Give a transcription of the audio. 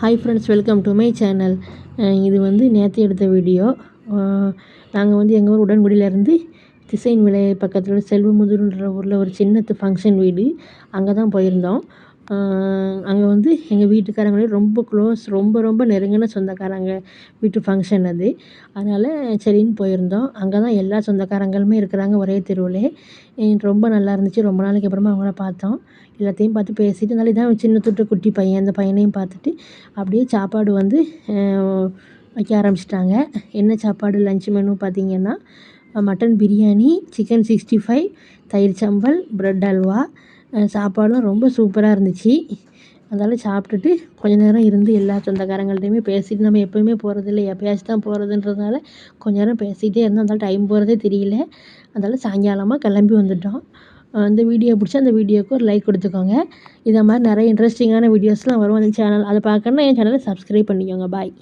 Hi friends, welcome to my channel. இது வந்து நேற்று எடுத்த வீடியோ. நாங்கள் வந்து எங்கள் ஊர் உடன்குடியிலேருந்து திசைன் விலை பக்கத்தில் செல்வமுதூர்ன்ற ஊரில் ஒரு சின்ன ஃபங்க்ஷன் வீடு, அங்கே தான் போயிருந்தோம். அங்கே வந்து எங்கள் வீட்டுக்காரங்களே ரொம்ப க்ளோஸ், ரொம்ப ரொம்ப நெருங்கின சொந்தக்காரங்க வீட்டு ஃபங்க்ஷன் அது. அதனால் சரின்னு போயிருந்தோம். அங்கே தான் எல்லா சொந்தக்காரங்களுமே இருக்கிறாங்க ஒரே தெருவிலே. ரொம்ப நல்லா இருந்துச்சு. ரொம்ப நாளைக்கு அப்புறமா அவங்கள பார்த்தோம். எல்லாத்தையும் பார்த்து பேசிட்டு, அதனால இதான் சின்ன துட்டு குட்டி பையன், அந்த பையனையும் பார்த்துட்டு அப்படியே சாப்பாடு வந்து வைக்க ஆரம்பிச்சிட்டாங்க. என்ன சாப்பாடு லன்ச் மெனு பார்த்திங்கன்னா, மட்டன் பிரியாணி, சிக்கன் 65, தயிர் சம்பல், ப்ரெட் அல்வா. சாப்பாடும் ரொம்ப சூப்பராக இருந்துச்சு. அதனால் சாப்பிட்டுட்டு கொஞ்ச நேரம் இருந்து எல்லா சொந்தக்காரங்கள்ட்டையுமே பேசிட்டு, நம்ம எப்போயுமே போகிறதில்ல, எப்போயாச்சும் தான் போகிறதுன்றதுனால கொஞ்ச நேரம் பேசிகிட்டே இருந்தோம். அதனால் டைம் போகிறதே தெரியல. அதனால் சாயங்காலமாக கிளம்பி வந்துட்டோம். இந்த வீடியோ பிடிச்சா அந்த வீடியோவுக்கு ஒரு லைக் கொடுத்துக்கோங்க. இதை மாதிரி நிறைய இன்ட்ரெஸ்டிங்கான வீடியோஸ்லாம் வரும் அந்த சேனல். அதை பார்க்கணுன்னா என் சேனலை சப்ஸ்கிரைப் பண்ணிக்கோங்க. பாய்.